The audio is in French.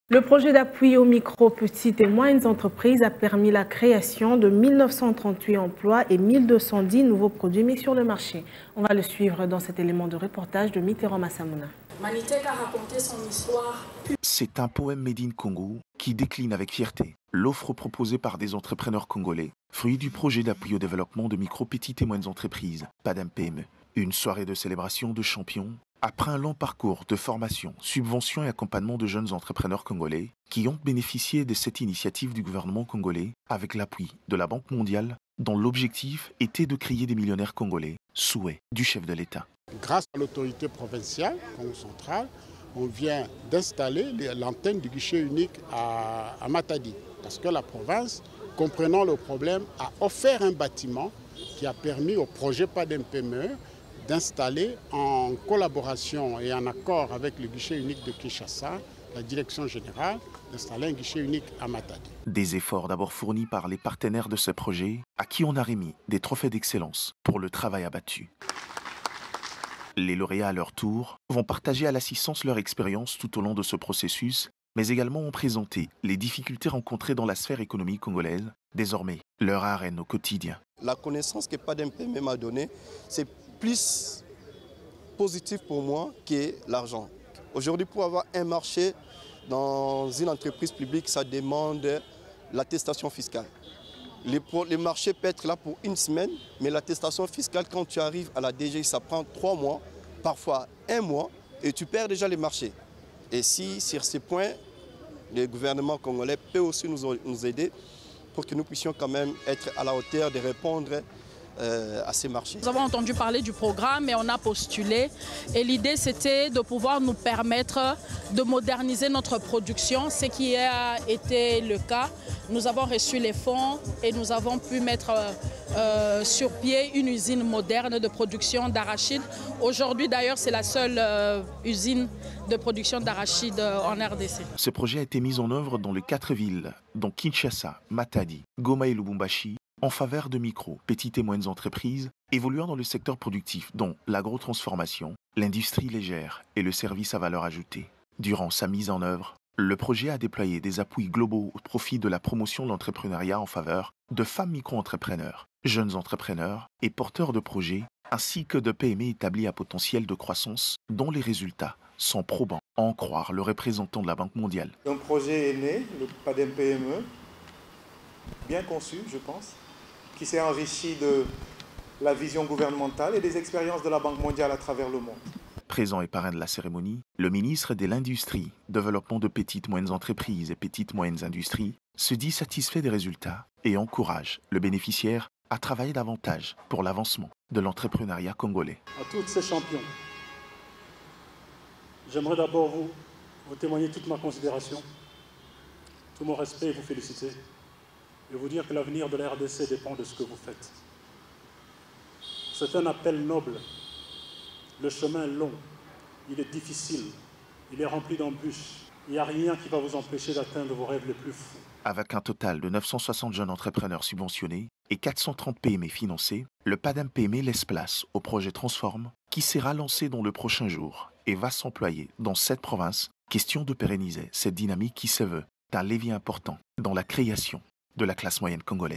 Le projet d'appui aux micro, petites et moyennes entreprises a permis la création de 1938 emplois et 1210 nouveaux produits mis sur le marché. On va le suivre dans cet élément de reportage de Mitterrand Massamouna. Manitek a raconté son histoire. C'est un poème made in Congo qui décline avec fierté l'offre proposée par des entrepreneurs congolais, fruit du projet d'appui au développement de micro, petites et moyennes entreprises, PADEM-PME. Une soirée de célébration de champions, après un long parcours de formation, subvention et accompagnement de jeunes entrepreneurs congolais qui ont bénéficié de cette initiative du gouvernement congolais avec l'appui de la Banque mondiale dont l'objectif était de créer des millionnaires congolais, souhait du chef de l'État. Grâce à l'autorité provinciale, Congo central, on vient d'installer l'antenne du guichet unique à Matadi. Parce que la province, comprenant le problème, a offert un bâtiment qui a permis au projet PADEM-PME d'installer en collaboration et en accord avec le guichet unique de Kinshasa, la direction générale, d'installer un guichet unique à Matadi. Des efforts d'abord fournis par les partenaires de ce projet, à qui on a remis des trophées d'excellence pour le travail abattu. Les lauréats, à leur tour, vont partager à l'assistance leur expérience tout au long de ce processus, mais également ont présenté les difficultés rencontrées dans la sphère économique congolaise, désormais leur arène au quotidien. La connaissance que PADEM-PME m'a donnée, c'est plus positif pour moi que l'argent. Aujourd'hui, pour avoir un marché dans une entreprise publique, ça demande l'attestation fiscale. Les marchés peuvent être là pour une semaine, mais l'attestation fiscale, quand tu arrives à la DGI, ça prend 3 mois, parfois 1 mois, et tu perds déjà les marchés. Et si, sur ces points, le gouvernement congolais peut aussi nous aider pour que nous puissions quand même être à la hauteur de répondre à ces marchés. Nous avons entendu parler du programme et on a postulé. Et l'idée, c'était de pouvoir nous permettre de moderniser notre production, ce qui a été le cas. Nous avons reçu les fonds et nous avons pu mettre sur pied une usine moderne de production d'arachide. Aujourd'hui, d'ailleurs, c'est la seule usine de production d'arachide en RDC. Ce projet a été mis en œuvre dans les 4 villes, dont Kinshasa, Matadi, Goma et Lubumbashi, en faveur de micro, petites et moyennes entreprises évoluant dans le secteur productif, dont l'agrotransformation, l'industrie légère et le service à valeur ajoutée. Durant sa mise en œuvre, le projet a déployé des appuis globaux au profit de la promotion de l'entrepreneuriat en faveur de femmes micro-entrepreneurs, jeunes entrepreneurs et porteurs de projets, ainsi que de PME établies à potentiel de croissance dont les résultats sont probants, à en croire le représentant de la Banque mondiale. Un projet est né, le PADEM-PME, bien conçu, je pense, qui s'est enrichi de la vision gouvernementale et des expériences de la Banque mondiale à travers le monde. Présent et parrain de la cérémonie, le ministre de l'Industrie, Développement de petites moyennes entreprises et petites moyennes industries se dit satisfait des résultats et encourage le bénéficiaire à travailler davantage pour l'avancement de l'entrepreneuriat congolais. À tous ces champions, j'aimerais d'abord vous témoigner toute ma considération, tout mon respect et vous féliciter, et vous dire que l'avenir de la RDC dépend de ce que vous faites. C'est un appel noble. Le chemin est long, il est difficile, il est rempli d'embûches. Il n'y a rien qui va vous empêcher d'atteindre vos rêves les plus fous. Avec un total de 960 jeunes entrepreneurs subventionnés et 430 PME financés, le PADEM-PME laisse place au projet Transform qui sera lancé dans le prochain jour et va s'employer dans 7 provinces. Question de pérenniser cette dynamique qui se veut un levier important dans la création de la classe moyenne congolaise.